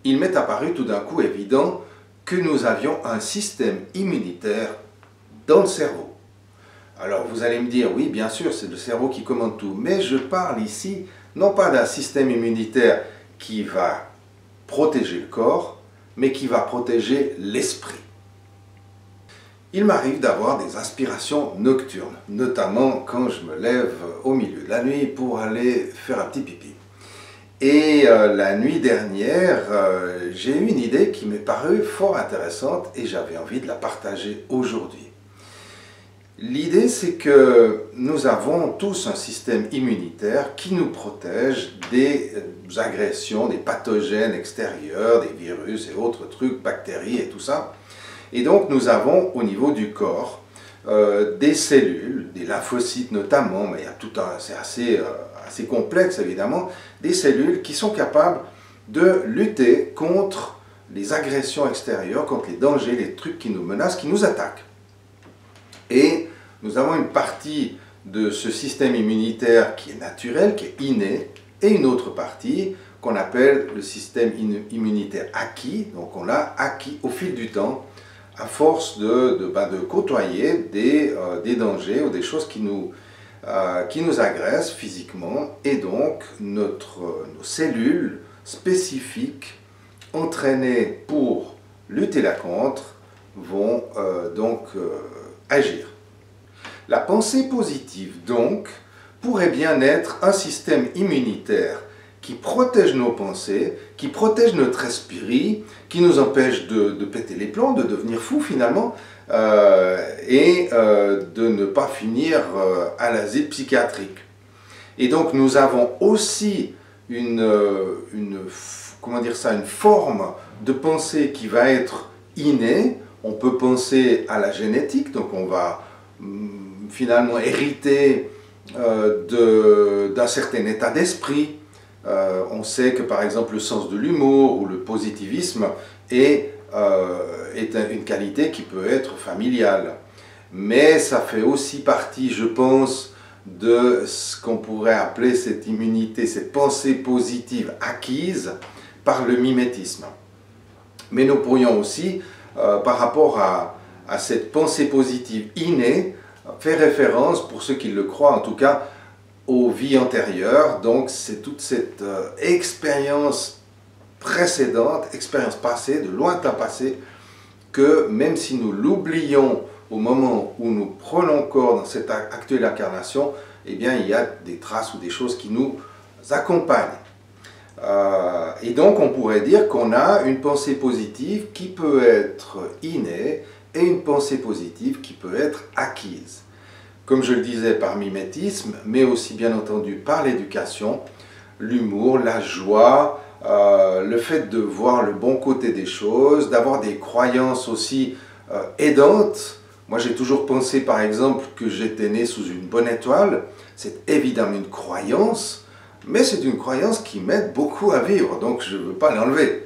il m'est apparu tout d'un coup évident que nous avions un système immunitaire dans le cerveau. Alors vous allez me dire, oui bien sûr c'est le cerveau qui commande tout, mais je parle ici non pas d'un système immunitaire qui va protéger le corps, mais qui va protéger l'esprit. Il m'arrive d'avoir des aspirations nocturnes, notamment quand je me lève au milieu de la nuit pour aller faire un petit pipi. Et la nuit dernière, j'ai eu une idée qui m'est parue fort intéressante et j'avais envie de la partager aujourd'hui. L'idée, c'est que nous avons tous un système immunitaire qui nous protège des agressions, des pathogènes extérieurs, des virus et autres trucs, bactéries et tout ça. Et donc nous avons au niveau du corps des cellules, des lymphocytes notamment, mais il y a tout un, c'est assez complexe évidemment, des cellules qui sont capables de lutter contre les agressions extérieures, contre les dangers, les trucs qui nous menacent, qui nous attaquent. Et nous avons une partie de ce système immunitaire qui est naturel, qui est inné, et une autre partie qu'on appelle le système immunitaire acquis. Donc on l'a acquis au fil du temps, à force de côtoyer des dangers ou des choses qui nous agressent physiquement. Et donc nos cellules spécifiques, entraînées pour lutter là contre, vont agir. La pensée positive, donc, pourrait bien être un système immunitaire qui protège nos pensées, qui protège notre esprit, qui nous empêche de péter les plombs, de devenir fou finalement, et de ne pas finir à l'asile psychiatrique. Et donc nous avons aussi une forme de pensée qui va être innée. On peut penser à la génétique, donc on va finalement hériter d'un certain état d'esprit. On sait que par exemple le sens de l'humour ou le positivisme est une qualité qui peut être familiale. Mais ça fait aussi partie, je pense, de ce qu'on pourrait appeler cette immunité, cette pensée positive acquise par le mimétisme. Mais nous pourrions aussi, par rapport à cette pensée positive innée, faire référence, pour ceux qui le croient en tout cas, aux vies antérieures. Donc c'est toute cette expérience précédente, expérience passée, de lointain passé, que même si nous l'oublions au moment où nous prenons corps dans cette actuelle incarnation, eh bien il y a des traces ou des choses qui nous accompagnent. Et donc on pourrait dire qu'on a une pensée positive qui peut être innée et une pensée positive qui peut être acquise. Comme je le disais, par mimétisme, mais aussi bien entendu par l'éducation, l'humour, la joie, le fait de voir le bon côté des choses, d'avoir des croyances aussi aidantes. Moi j'ai toujours pensé par exemple que j'étais né sous une bonne étoile. C'est évidemment une croyance, mais c'est une croyance qui m'aide beaucoup à vivre, donc je ne veux pas l'enlever.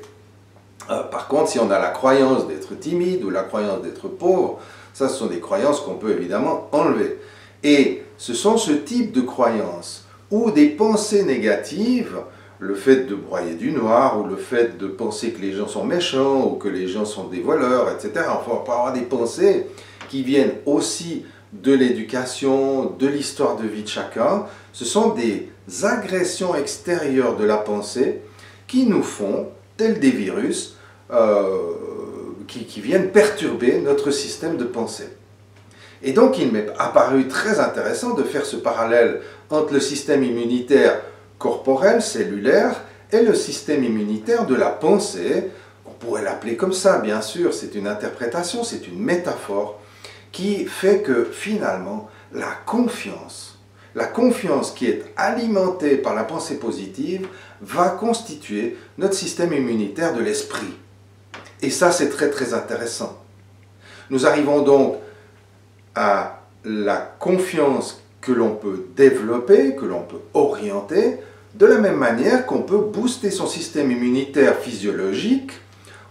Par contre, si on a la croyance d'être timide ou la croyance d'être pauvre, ça ce sont des croyances qu'on peut évidemment enlever. Et ce sont ce type de croyances ou des pensées négatives, le fait de broyer du noir ou le fait de penser que les gens sont méchants ou que les gens sont des voleurs, etc. Enfin, on peut avoir des pensées qui viennent aussi de l'éducation, de l'histoire de vie de chacun. Ce sont des agressions extérieures de la pensée qui nous font, tels des virus, qui viennent perturber notre système de pensée. Et donc il m'est apparu très intéressant de faire ce parallèle entre le système immunitaire corporel, cellulaire, et le système immunitaire de la pensée. On pourrait l'appeler comme ça, bien sûr, c'est une interprétation, c'est une métaphore, qui fait que finalement la confiance qui est alimentée par la pensée positive, va constituer notre système immunitaire de l'esprit. Et ça, c'est très très intéressant. Nous arrivons donc à la confiance que l'on peut développer, que l'on peut orienter, de la même manière qu'on peut booster son système immunitaire physiologique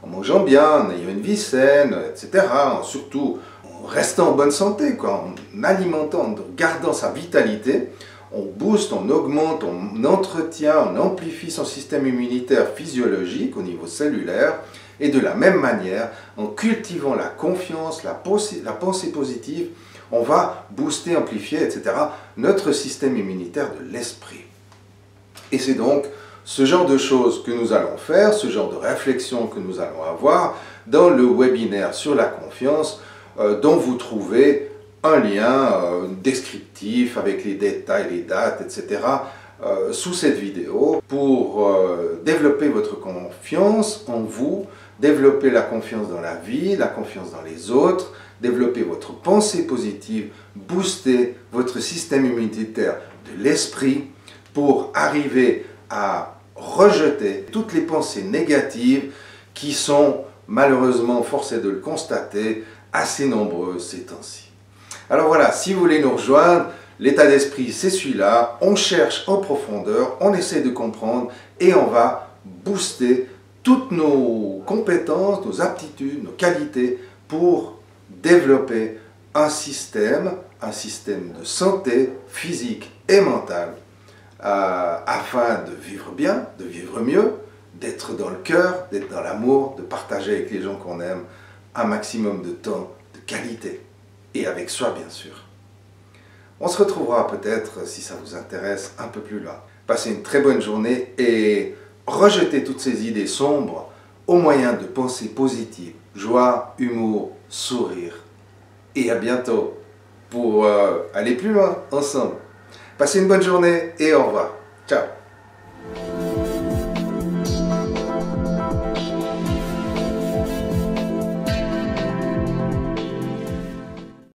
en mangeant bien, en ayant une vie saine, etc. Surtout en restant en bonne santé, en alimentant, en gardant sa vitalité, on booste, on augmente, on entretient, on amplifie son système immunitaire physiologique au niveau cellulaire. Et de la même manière, en cultivant la confiance, la pensée positive, on va booster, amplifier, etc. notre système immunitaire de l'esprit. Et c'est donc ce genre de choses que nous allons faire, ce genre de réflexion que nous allons avoir dans le webinaire sur la confiance, dont vous trouvez un lien descriptif avec les détails, les dates, etc. Sous cette vidéo pour développer votre confiance en vous, développer la confiance dans la vie, la confiance dans les autres, développer votre pensée positive, booster votre système immunitaire de l'esprit pour arriver à rejeter toutes les pensées négatives qui sont, malheureusement, forcé de le constater, assez nombreuses ces temps-ci. Alors voilà, si vous voulez nous rejoindre, l'état d'esprit c'est celui-là, on cherche en profondeur, on essaie de comprendre et on va booster toutes nos compétences, nos aptitudes, nos qualités pour développer un système de santé physique et mentale afin de vivre bien, de vivre mieux, d'être dans le cœur, d'être dans l'amour, de partager avec les gens qu'on aime un maximum de temps de qualité et avec soi bien sûr. On se retrouvera peut-être, si ça vous intéresse, un peu plus loin. Passez une très bonne journée et rejetez toutes ces idées sombres au moyen de pensées positives, joie, humour, sourire. Et à bientôt pour aller plus loin ensemble. Passez une bonne journée et au revoir. Ciao.